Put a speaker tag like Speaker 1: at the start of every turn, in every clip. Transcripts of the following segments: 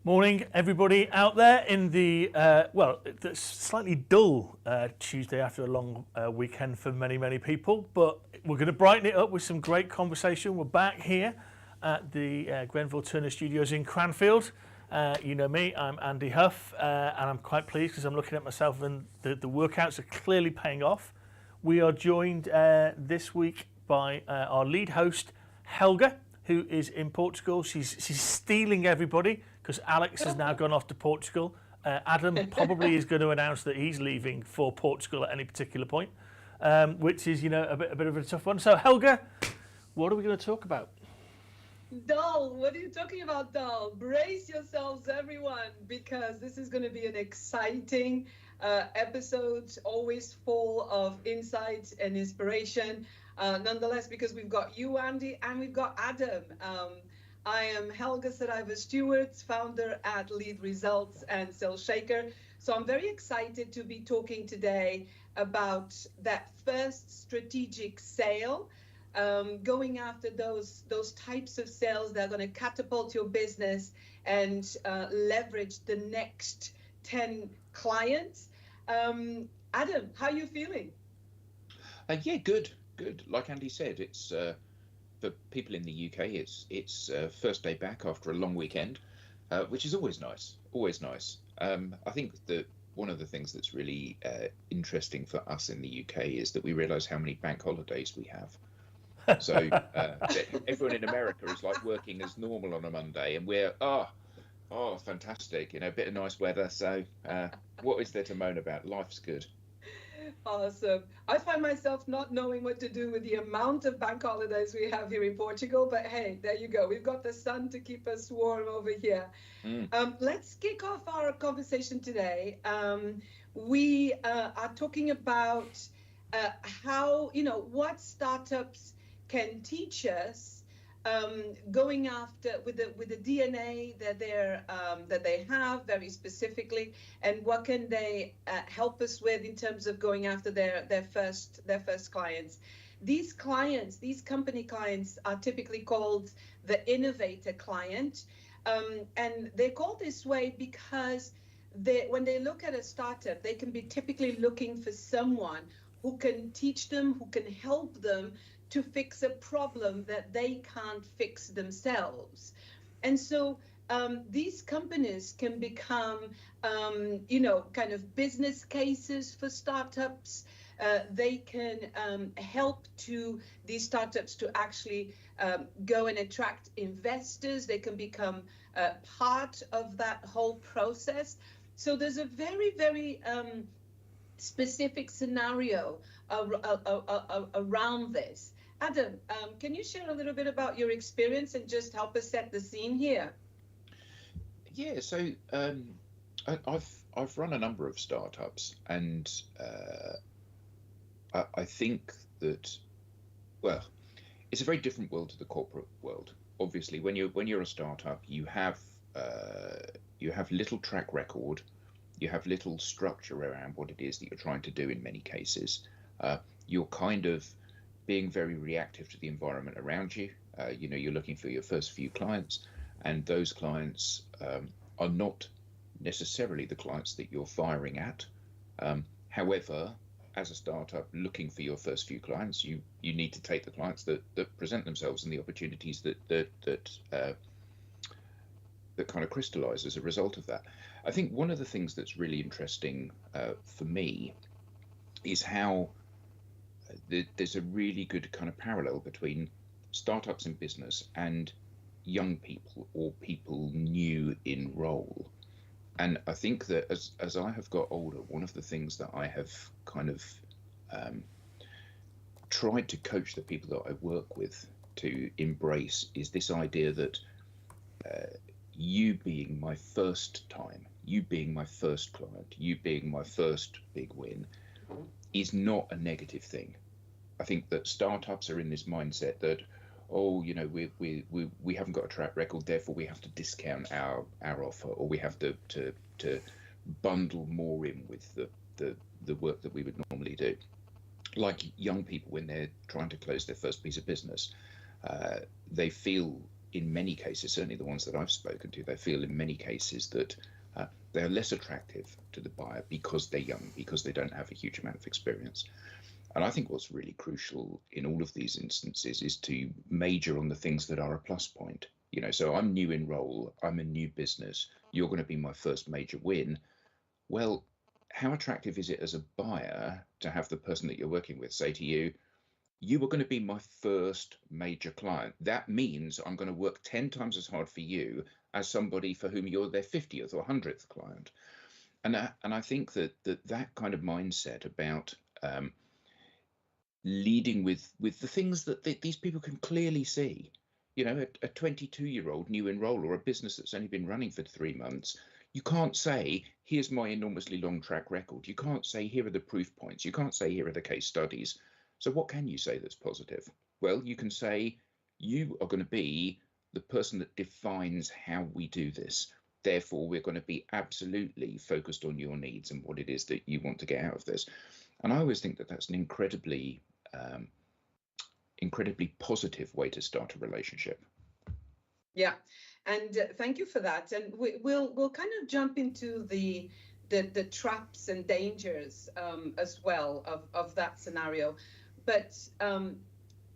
Speaker 1: Morning, everybody out there in the, the slightly dull Tuesday after a long weekend for many, many people. But we're going to brighten it up with some great conversation. We're back here at the Grenville Turner Studios in Cranfield. You know me, I'm Andy Huff, and I'm quite pleased because I'm looking at myself and the workouts are clearly paying off. We are joined this week by our lead host, Helga, who is in Portugal. She's stealing everybody because Alex has now gone off to Portugal. Adam probably is going to announce that he's leaving for Portugal at any particular point, which is, a bit of a tough one. So, Helga, what are we going to talk about?
Speaker 2: Dull. What are you talking about, dull? Brace yourselves, everyone, because this is going to be an exciting episode, always full of insight and inspiration. Nonetheless, because we've got you, Andy, and we've got Adam. I am Helga Stewart, founder at Lead Results and Sales Shaker. So I'm very excited to be talking today about that first strategic sale, going after those types of sales that are going to catapult your business and leverage the next 10 clients. Adam, how are you feeling?
Speaker 3: Yeah, good. Like Andy said, it's for people in the UK. It's first day back after a long weekend, which is always nice. I think that one of the things that's really interesting for us in the UK is that we realise how many bank holidays we have. So everyone in America is like working as normal on a Monday, and we're fantastic, a bit of nice weather. So what is there to moan about? Life's good.
Speaker 2: Awesome. I find myself not knowing what to do with the amount of bank holidays we have here in Portugal, but hey, there you go. We've got the sun to keep us warm over here. Let's kick off our conversation today. We are talking about how, what startups can teach us going after with the DNA that they have very specifically, and what can they help us with in terms of going after their first clients. These company clients are typically called the innovator client, and they're called this way because when they look at a startup, they can be typically looking for someone who can teach them, who can help them to fix a problem that they can't fix themselves. And so these companies can become, kind of business cases for startups. They can help these startups to actually go and attract investors. They can become part of that whole process. So there's a very, very specific scenario around this. Adam, can you share a little bit about your experience and just help us set the scene here?
Speaker 3: Yeah, so I've run a number of startups, and I think that, well, it's a very different world to the corporate world. Obviously, when you're a startup, you have little track record, you have little structure around what it is that you're trying to do in many cases. You're kind of being very reactive to the environment around you. You're looking for your first few clients, and those clients are not necessarily the clients that you're firing at. However, as a startup looking for your first few clients, you need to take the clients that present themselves and the opportunities that kind of crystallize as a result of that. I think one of the things that's really interesting for me is how there's a really good kind of parallel between startups in business and young people or people new in role. And I think that as I have got older, one of the things that I have kind of tried to coach the people that I work with to embrace is this idea that you being my first time, you being my first client, you being my first big win is not a negative thing. I think that startups are in this mindset that, we haven't got a track record, therefore we have to discount our offer, or we have to bundle more in with the work that we would normally do. Like young people, when they're trying to close their first piece of business, they feel in many cases, certainly the ones that I've spoken to, they feel in many cases that they're less attractive to the buyer because they're young, because they don't have a huge amount of experience. And I think what's really crucial in all of these instances is to major on the things that are a plus point. So I'm new in role, I'm a new business, you're going to be my first major win. Well, how attractive is it as a buyer to have the person that you're working with say to you, you are going to be my first major client. That means I'm going to work 10 times as hard for you as somebody for whom you're their 50th or 100th client. And I think that kind of mindset about leading with the things that these people can clearly see. A 22-year-old new enroll or a business that's only been running for 3 months, you can't say, here's my enormously long track record. You can't say, here are the proof points. You can't say, here are the case studies. So what can you say that's positive? Well, you can say, you are going to be the person that defines how we do this. Therefore, we're going to be absolutely focused on your needs and what it is that you want to get out of this. And I always think that that's an incredibly positive way to start a relationship.
Speaker 2: Yeah, and thank you for that. And we'll kind of jump into the traps and dangers as well of that scenario. But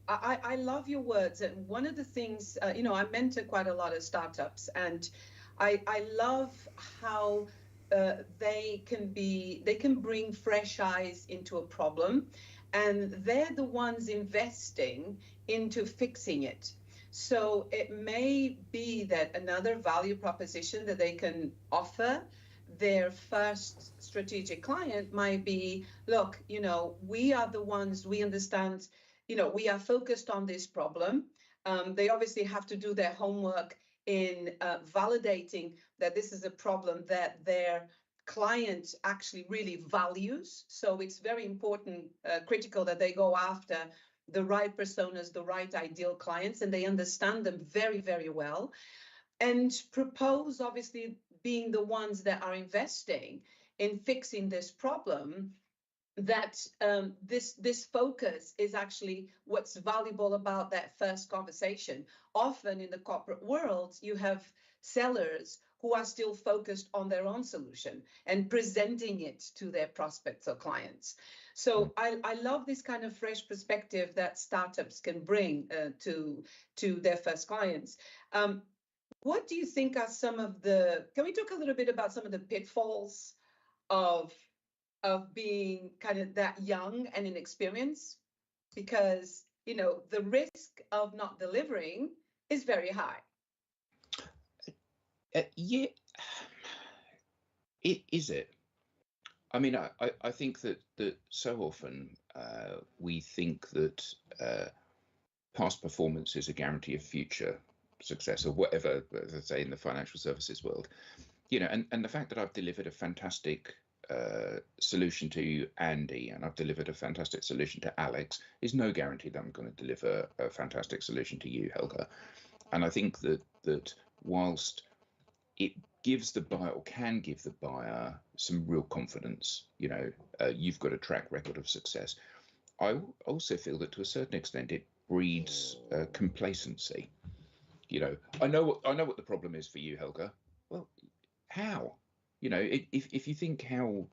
Speaker 2: I love your words. And one of the things, I mentor quite a lot of startups, and I love how they can bring fresh eyes into a problem, and they're the ones investing into fixing it. So it may be that another value proposition that they can offer their first strategic client might be, look, we are the ones, we understand, we are focused on this problem. They obviously have to do their homework in validating that this is a problem that their client actually really values. So it's very important, critical that they go after the right personas, the right ideal clients, and they understand them very, very well. And propose, obviously, being the ones that are investing in fixing this problem, that this focus is actually what's valuable about that first conversation. Often in the corporate world, you have sellers who are still focused on their own solution and presenting it to their prospects or clients. So I love this kind of fresh perspective that startups can bring to their first clients. What do you think are can we talk a little bit about some of the pitfalls of being kind of that young and inexperienced? Because, the risk of not delivering is very high.
Speaker 3: Yeah, is it? I mean, I think that so often we think that past performance is a guarantee of future success, or whatever, as I say, in the financial services world. And the fact that I've delivered a fantastic solution to Andy and I've delivered a fantastic solution to Alex is no guarantee that I'm going to deliver a fantastic solution to you, Helga. And I think that whilst it gives the buyer, or can give the buyer, some real confidence, you've got a track record of success, I also feel that to a certain extent it breeds complacency. I know what the problem is for you, Helga. Well, how? If you think how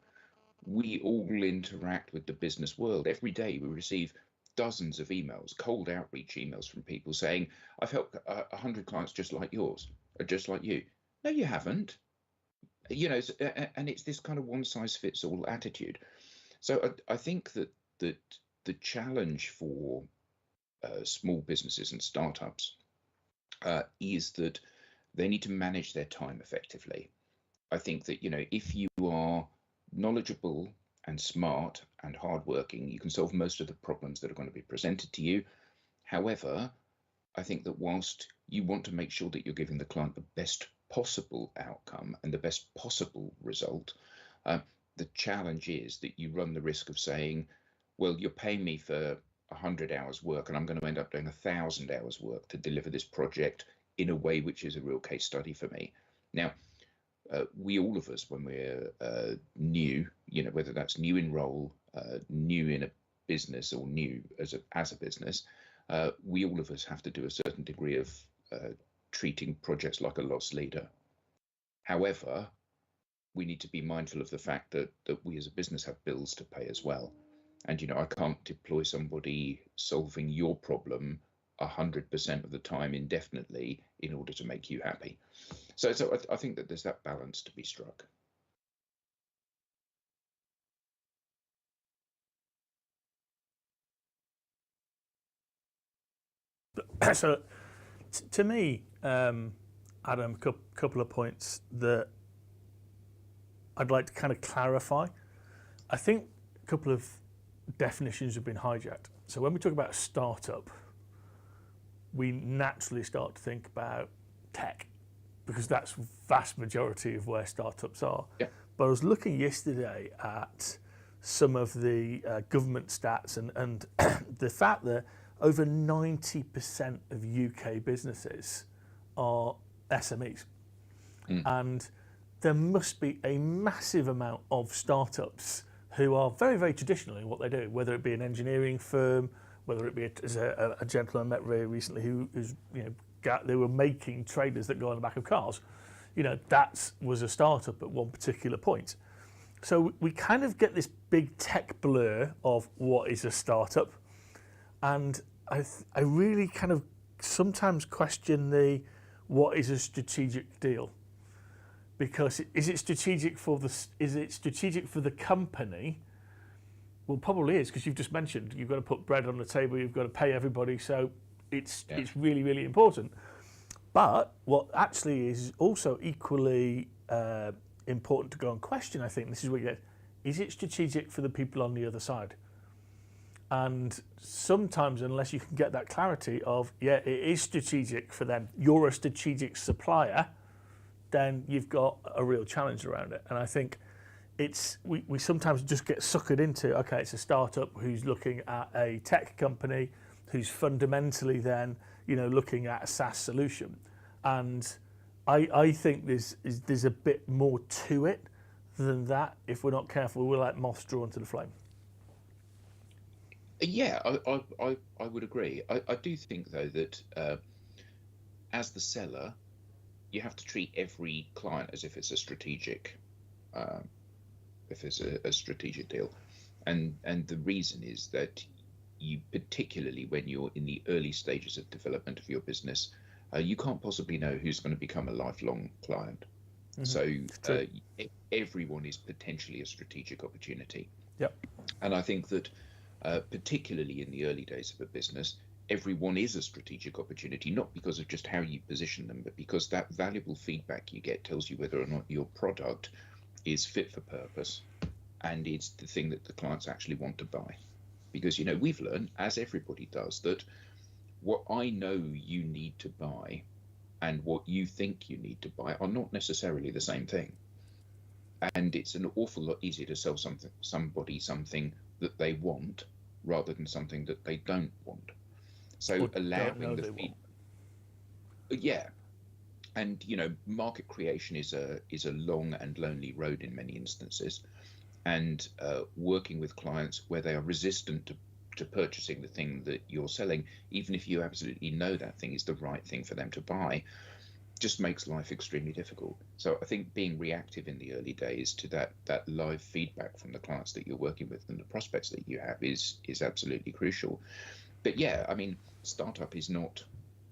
Speaker 3: we all interact with the business world, every day we receive dozens of emails, cold outreach emails from people saying, I've helped 100 clients just like yours, or just like you. No, you haven't. And it's this kind of one size fits all attitude. So I think that the challenge for small businesses and startups is that they need to manage their time effectively. I think that, if you are knowledgeable and smart and hardworking, you can solve most of the problems that are going to be presented to you. However, I think that whilst you want to make sure that you're giving the client the best possible outcome and the best possible result, the challenge is that you run the risk of saying, well, you're paying me for 100 hours work and I'm going to end up doing 1,000 hours work to deliver this project in a way which is a real case study for me. Now, we all of us, when we're new, whether that's new in role, new in a business, or new as a business, we all of us have to do a certain degree of treating projects like a loss leader. However, we need to be mindful of the fact that we as a business have bills to pay as well. And, I can't deploy somebody solving your problem 100% of the time indefinitely in order to make you happy. So I think that there's that balance to be struck.
Speaker 1: So, to me, Adam, a couple of points that I'd like to kind of clarify. I think a couple of definitions have been hijacked. So when we talk about a startup, we naturally start to think about tech, because that's the vast majority of where startups are.
Speaker 3: Yeah.
Speaker 1: But I was looking yesterday at some of the government stats and the fact that over 90% of UK businesses are SMEs. And there must be a massive amount of startups who are very, very traditional in what they do, whether it be an engineering firm, whether it be a gentleman I met very recently who's they were making trailers that go on the back of cars. That was a startup at one particular point. So we kind of get this big tech blur of what is a startup. And I really kind of sometimes question what is a strategic deal, because is it strategic for the company? Well, probably is, because you've just mentioned you've got to put bread on the table, you've got to pay everybody, so it's really, really important. But what actually is also equally important to go and question, I think, this is where you get, is it strategic for the people on the other side? And sometimes, unless you can get that clarity of, it is strategic for them, you're a strategic supplier, then you've got a real challenge around it. And I think we sometimes just get suckered into, okay, it's a startup who's looking at a tech company who's fundamentally then, looking at a SaaS solution. And I think there's a bit more to it than that. If we're not careful, we're like moths drawn to the flame.
Speaker 3: Yeah, I would agree. I do think, though, that as the seller, you have to treat every client as if it's a strategic, a strategic deal, and the reason is that you, particularly when you're in the early stages of development of your business, you can't possibly know who's going to become a lifelong client. Mm-hmm. So everyone is potentially a strategic opportunity.
Speaker 1: Yep.
Speaker 3: And I think that particularly in the early days of a business, everyone is a strategic opportunity, not because of just how you position them, but because that valuable feedback you get tells you whether or not your product is fit for purpose and it's the thing that the clients actually want to buy. Because, we've learned, as everybody does, that what I know you need to buy and what you think you need to buy are not necessarily the same thing. And it's an awful lot easier to sell somebody something that they want rather than something that they don't want. So allowing the feedback. Yeah. And, market creation is a long and lonely road in many instances. And working with clients where they are resistant to purchasing the thing that you're selling, even if you absolutely know that thing is the right thing for them to buy, just makes life extremely difficult. So I think being reactive in the early days to that live feedback from the clients that you're working with and the prospects that you have is absolutely crucial. But yeah, I mean, startup is not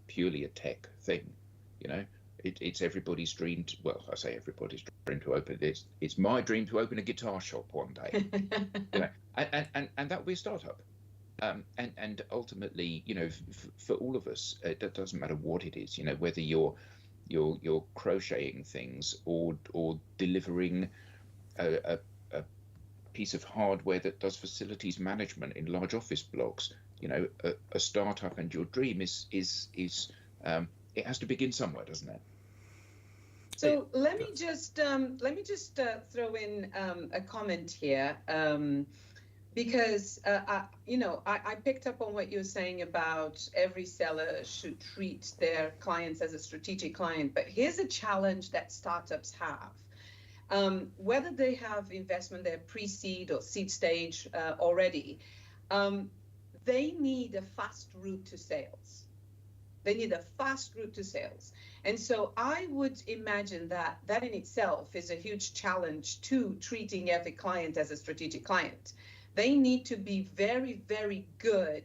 Speaker 3: purely a tech thing, It's everybody's dream. Well, I say everybody's dream to open this. It's my dream to open a guitar shop one day, and that will be a startup. And ultimately, for all of us, it doesn't matter what it is. Whether you're crocheting things or delivering a piece of hardware that does facilities management in large office blocks. A startup and your dream is it has to begin somewhere, doesn't it?
Speaker 2: So let me just throw in a comment here, because I picked up on what you're saying about every seller should treat their clients as a strategic client. But here's a challenge that startups have, whether they have investment, they're pre-seed or seed stage already, they need a fast route to sales. They need a fast route to sales. And so I would imagine that that in itself is a huge challenge to treating every client as a strategic client. They need to be very, very good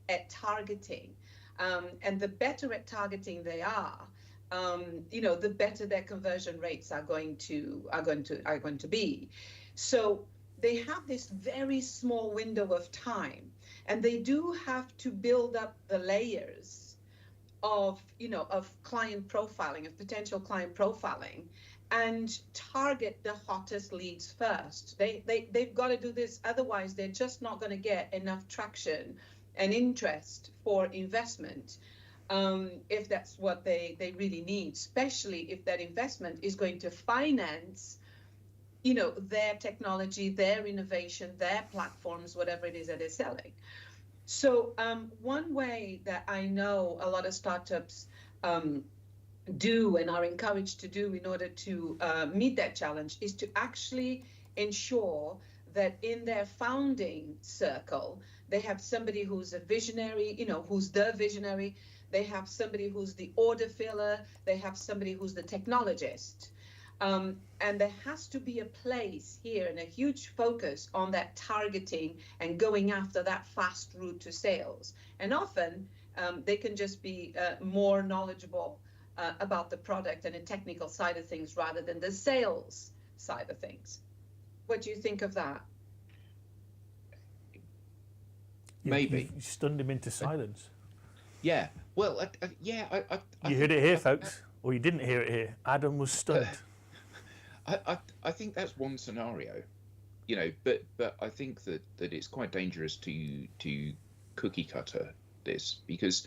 Speaker 2: at targeting. And the better at targeting they are, the better their conversion rates are going to be. So they have this very small window of time, and they do have to build up the layers of client profiling, of potential client profiling, and target the hottest leads first. They've got to do this, otherwise they're just not going to get enough traction and interest for investment, if that's what they really need, especially if that investment is going to finance their technology, their innovation, their platforms, whatever it is that they're selling. So one way that I know a lot of startups do and are encouraged to do in order to meet that challenge is to actually ensure that in their founding circle, they have somebody who's a visionary, who's the visionary. They have somebody who's the order filler. They have somebody who's the technologist. And there has to be a place here and a huge focus on that targeting and going after that fast route to sales. And often they can just be more knowledgeable about the product and the technical side of things rather than the sales side of things. What do you think of that?
Speaker 3: Maybe.
Speaker 1: You stunned him into silence.
Speaker 3: Yeah. Well,
Speaker 1: you heard it here, folks, or you didn't hear it here. Adam was stunned.
Speaker 3: I think that's one scenario, but I think that it's quite dangerous to cookie cutter this, because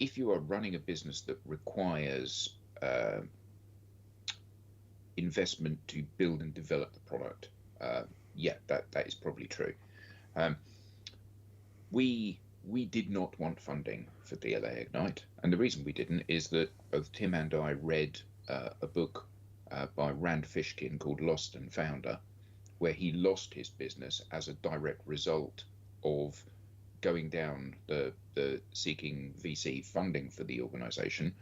Speaker 3: if you are running a business that requires investment to build and develop the product, that is probably true. We did not want funding for DLA Ignite, and the reason we didn't is that both Tim and I read a book by Rand Fishkin called Lost and Founder, where he lost his business as a direct result of going down the seeking VC funding for the organization,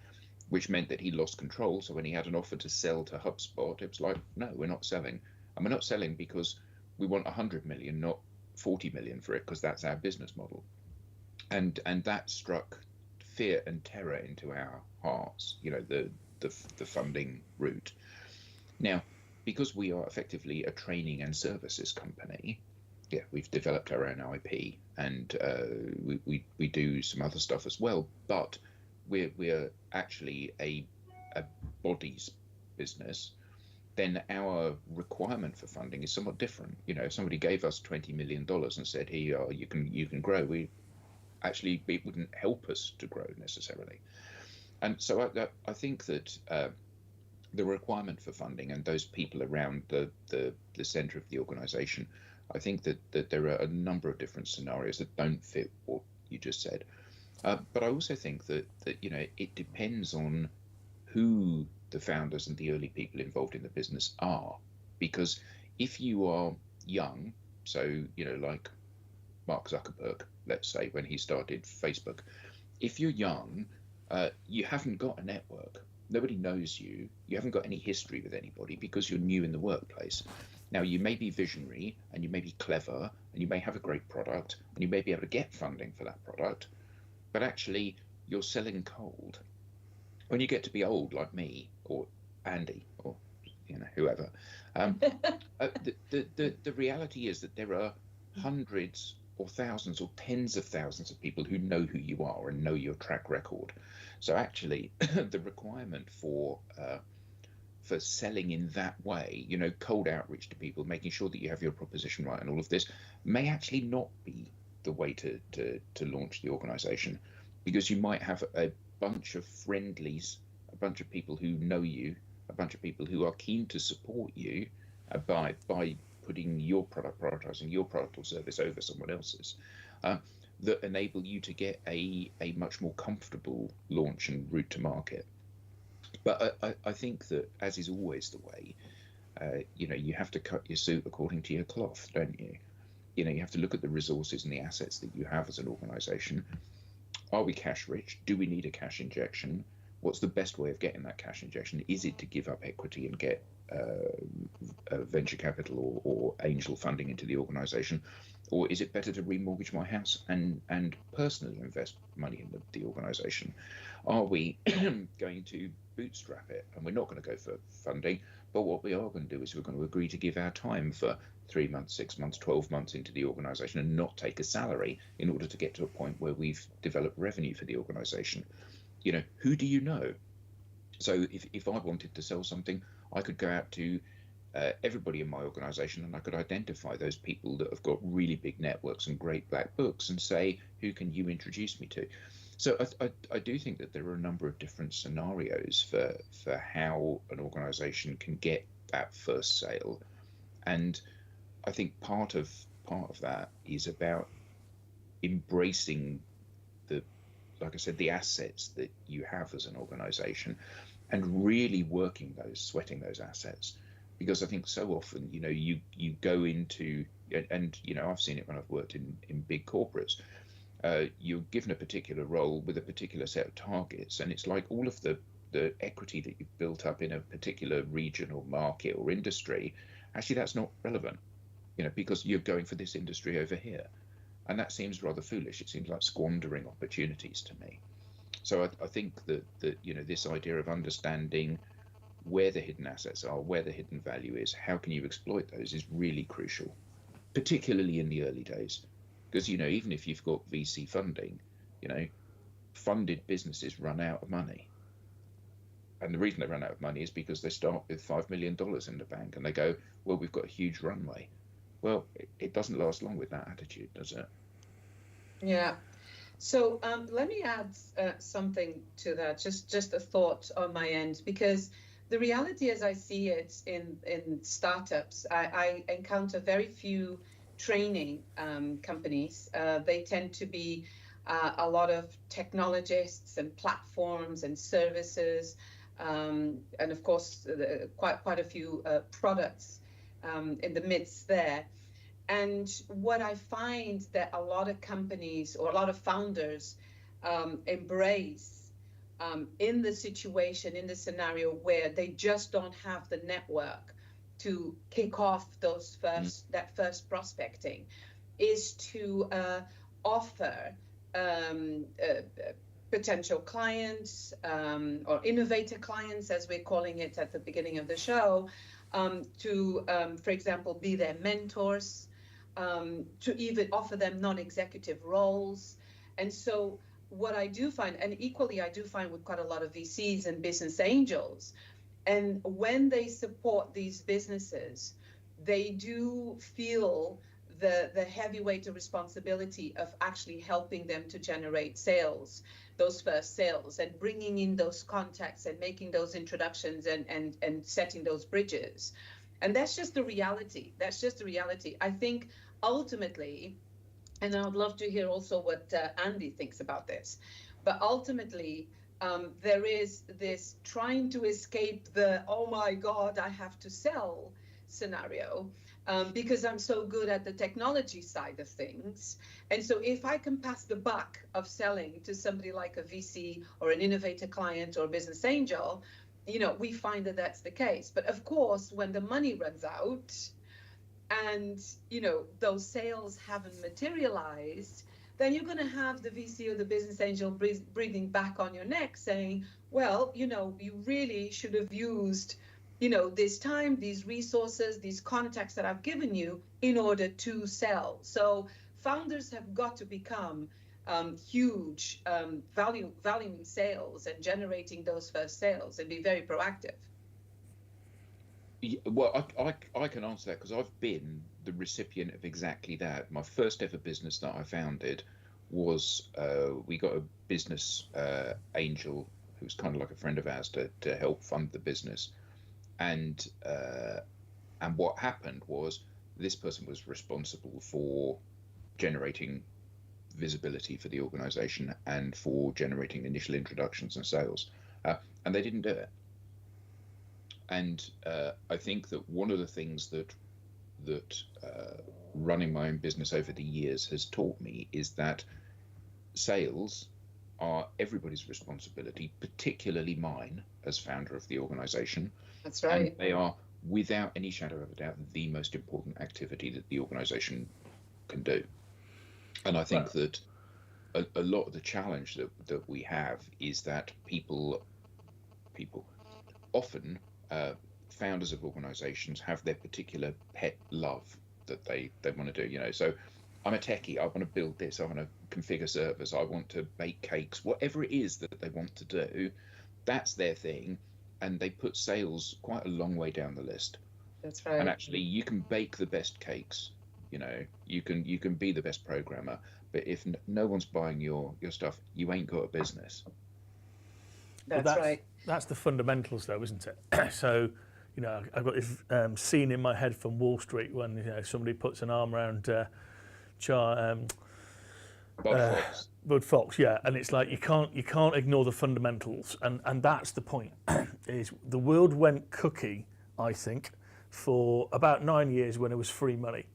Speaker 3: which meant that he lost control. So when he had an offer to sell to HubSpot, it was like, no, we're not selling. And we're not selling because we want 100 million, not 40 million for it, because that's our business model. And that struck fear and terror into our hearts, the funding route. Now, because we are effectively a training and services company, we've developed our own IP, and we do some other stuff as well, but we're actually a bodies business. Then our requirement for funding is somewhat different. If somebody gave us $20 million and said, here you can grow, it wouldn't help us to grow necessarily. And so I think that the requirement for funding and those people around the center of the organization, I think that there are a number of different scenarios that don't fit what you just said. But I also think that it depends on who the founders and the early people involved in the business are. Because if you are young, so like Mark Zuckerberg, let's say, when he started Facebook, if you're young, you haven't got a network. Nobody knows you. You haven't got any history with anybody because you're new in the workplace. Now, you may be visionary and you may be clever and you may have a great product and you may be able to get funding for that product, but actually you're selling cold. When you get to be old like me or Andy or whoever, the reality is that there are hundreds or thousands or tens of thousands of people who know who you are and know your track record. So actually, the requirement for selling in that way, cold outreach to people, making sure that you have your proposition right and all of this, may actually not be the way to launch the organization, because you might have a bunch of friendlies, a bunch of people who know you, a bunch of people who are keen to support you by putting your product, prioritizing your product or service over someone else's, that enable you to get a much more comfortable launch and route to market. But I think that, as is always the way, you have to cut your suit according to your cloth, don't you? You have to look at the resources and the assets that you have as an organization. Are we cash rich? Do we need a cash injection? What's the best way of getting that cash injection? Is it to give up equity and get venture capital or angel funding into the organization? Or is it better to remortgage my house and personally invest money in the organization? Are we going to bootstrap it? And we're not going to go for funding, but what we are going to do is we're going to agree to give our time for 3 months, 6 months, 12 months into the organization and not take a salary in order to get to a point where we've developed revenue for the organization. You know, who do you know? So if I wanted to sell something, I could go out to everybody in my organization and I could identify those people that have got really big networks and great black books and say, who can you introduce me to? So I do think that there are a number of different scenarios for how an organization can get that first sale. And I think part of that is about embracing like I said, the assets that you have as an organization and really sweating those assets. Because I think so often, you know, you go into, and, you know, I've seen it when I've worked in big corporates, you're given a particular role with a particular set of targets. And it's like all of the equity that you've built up in a particular region or market or industry, actually that's not relevant, you know, because you're going for this industry over here. And that seems rather foolish. It seems like squandering opportunities to me. So I think that you know, this idea of understanding where the hidden assets are, where the hidden value is, how can you exploit those is really crucial, particularly in the early days. Because, you know, even if you've got VC funding, you know, funded businesses run out of money. And the reason they run out of money is because they start with $5 million in the bank and they go, well, we've got a huge runway. Well, it doesn't last long with that attitude, does it?
Speaker 2: Yeah. So let me add something to that, just a thought on my end, because the reality as I see it in startups, I encounter very few training companies. They tend to be a lot of technologists and platforms and services, and of course, quite a few products in the midst there. And what I find that a lot of companies or a lot of founders embrace in the situation, in the scenario where they just don't have the network to kick off that first prospecting, is to offer potential clients or innovator clients, as we're calling it at the beginning of the show, to, for example, be their mentors, to even offer them non-executive roles. And so what I do find, and equally I do find with quite a lot of VCs and business angels, and when they support these businesses, they do feel the heavy weight of responsibility of actually helping them to generate sales, those first sales, and bringing in those contacts and making those introductions and setting those bridges. And that's just the reality. That's just the reality. I think ultimately, and I'd love to hear also what Andy thinks about this, but ultimately, there is this trying to escape the, oh my God, I have to sell scenario, because I'm so good at the technology side of things. And so if I can pass the buck of selling to somebody like a VC or an innovator client or business angel, you know, we find that that's the case. But of course, when the money runs out and, you know, those sales haven't materialized, then you're going to have the VC or the business angel breathing back on your neck saying, well, you know, you really should have used, you know, this time, these resources, these contacts that I've given you in order to sell. So founders have got to become huge valuing sales and generating those first sales and be very proactive.
Speaker 3: Yeah, well, I can answer that because I've been the recipient of exactly that. My first ever business that I founded was we got a business angel who was kind of like a friend of ours to help fund the business, and what happened was this person was responsible for generating visibility for the organization and for generating initial introductions and sales, and they didn't do it. And I think that one of the things that running my own business over the years has taught me is that sales are everybody's responsibility, particularly mine as founder of the organization.
Speaker 2: That's right.
Speaker 3: And they are, without any shadow of a doubt, the most important activity that the organization can do. And I think that a lot of the challenge that we have is that people often, founders of organizations have their particular pet love that they want to do. So I'm a techie, I want to build this, I want to configure servers, I want to bake cakes, whatever it is that they want to do, that's their thing. And they put sales quite a long way down the list.
Speaker 2: That's right.
Speaker 3: And actually, you can bake the best cakes, you can be the best programmer, but if no one's buying your stuff, you ain't got a business.
Speaker 2: That's right.
Speaker 1: That's the fundamentals, though, isn't it? So, I've got this scene in my head from Wall Street when somebody puts an arm around Bud Fox, yeah, and it's like you can't ignore the fundamentals, and that's the point. Is the world went cookie, I think, for about 9 years when it was free money,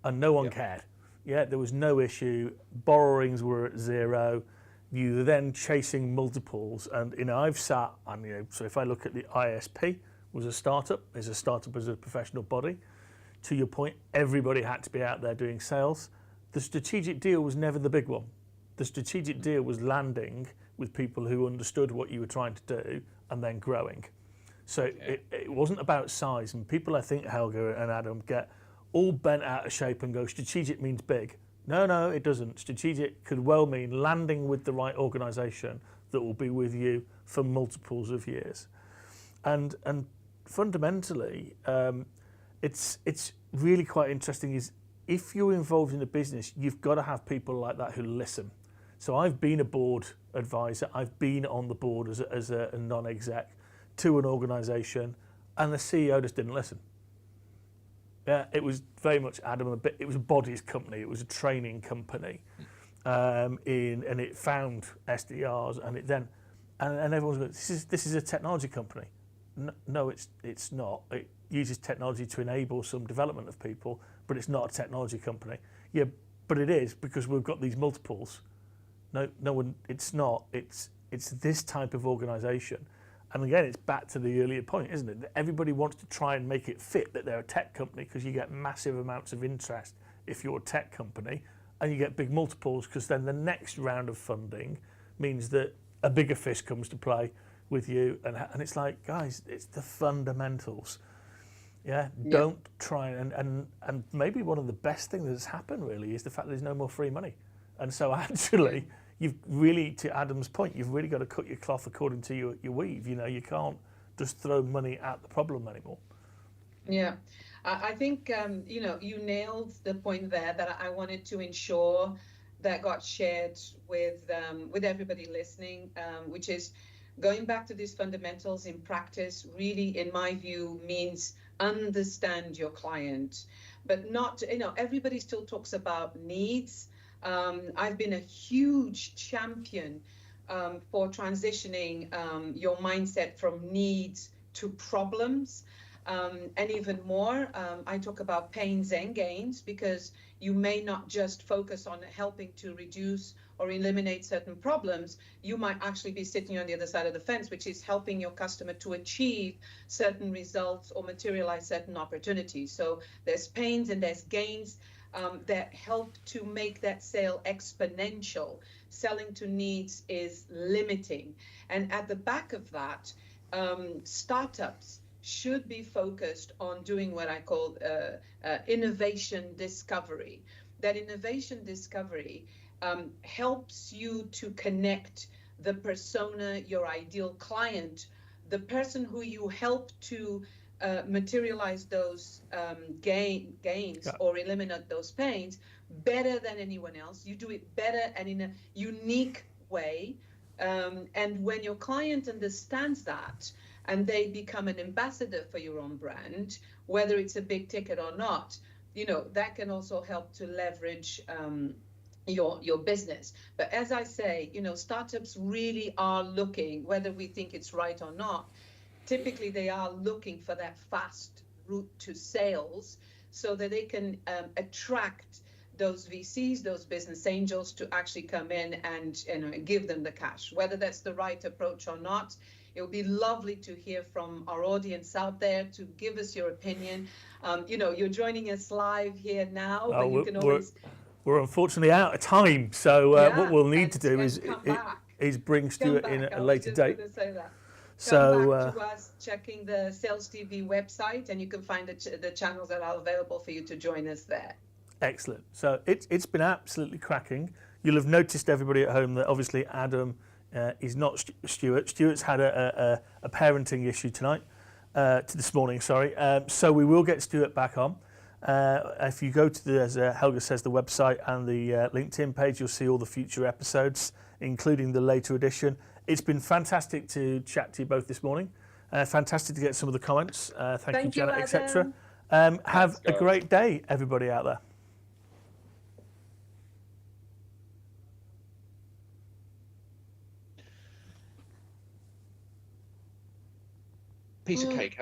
Speaker 1: and no one cared. Yeah, there was no issue. Borrowings were at zero. You were then chasing multiples, and I've sat and so if I look at the ISP was a startup. Is a startup as a professional body. To your point, everybody had to be out there doing sales. The strategic deal was never the big one. The strategic deal was landing with people who understood what you were trying to do and then growing. So it wasn't about size. And people, I think, Helga and Adam, get all bent out of shape and go, strategic means big. No, it doesn't. Strategic could well mean landing with the right organisation that will be with you for multiples of years. And fundamentally, it's really quite interesting is if you're involved in a business, you've got to have people like that who listen. So I've been a board advisor, I've been on the board as a non-exec to an organisation, and the CEO just didn't listen. Yeah, it was very much Adam. It was a bodies company, it was a training company, and it found SDRs, and it then, and everyone's going, this is a technology company. No, it's not. It uses technology to enable some development of people, but it's not a technology company. Yeah, but it is because we've got these multiples. No one. It's not. It's this type of organisation, and again, it's back to the earlier point, isn't it? That everybody wants to try and make it fit that they're a tech company because you get massive amounts of interest if you're a tech company, and you get big multiples because then the next round of funding means that a bigger fish comes to play with you, and it's like, guys, it's the fundamentals. Don't try and maybe one of the best things that's happened really is the fact that there's no more free money. And so actually, you've really, to Adam's point, you've really got to cut your cloth according to your weave. You can't just throw money at the problem anymore.
Speaker 2: Yeah, I think, you nailed the point there that I wanted to ensure that got shared with everybody listening, which is going back to these fundamentals in practice really, in my view, means understand your client, but not, everybody still talks about needs. I've been a huge champion for transitioning your mindset from needs to problems. And even more, I talk about pains and gains, because you may not just focus on helping to reduce or eliminate certain problems. You might actually be sitting on the other side of the fence, which is helping your customer to achieve certain results or materialize certain opportunities. So there's pains and there's gains that help to make that sale exponential. Selling to needs is limiting. And at the back of that, startups should be focused on doing what I call innovation discovery. That innovation discovery helps you to connect the persona, your ideal client, the person who you help to materialize those gains or eliminate those pains better than anyone else. You do it better and in a unique way. And when your client understands that, and they become an ambassador for your own brand, whether it's a big ticket or not, that can also help to leverage your business. But as I say, startups really are looking, whether we think it's right or not, typically they are looking for that fast route to sales so that they can attract those VCs, those business angels, to actually come in and give them the cash. Whether that's the right approach or not, it would be lovely to hear from our audience out there, to give us your opinion. You're joining us live here now, but you can always...
Speaker 1: We're unfortunately out of time, so what we'll need to do is bring Stewart in at a later date.
Speaker 2: Come back to us, checking the Sales TV website, and you can find the channels that are available for you to join us there.
Speaker 1: Excellent. So it's been absolutely cracking. You'll have noticed, everybody at home, that obviously Adam is not Stewart. Stewart's had a parenting issue this morning, sorry. So we will get Stewart back on. If you go to as Helga says, the website and the LinkedIn page, you'll see all the future episodes, including the later edition. It's been fantastic to chat to you both this morning. Fantastic to get some of the comments. Thank you, Janet, etc. Have a great day, everybody out there.
Speaker 3: Piece of cake.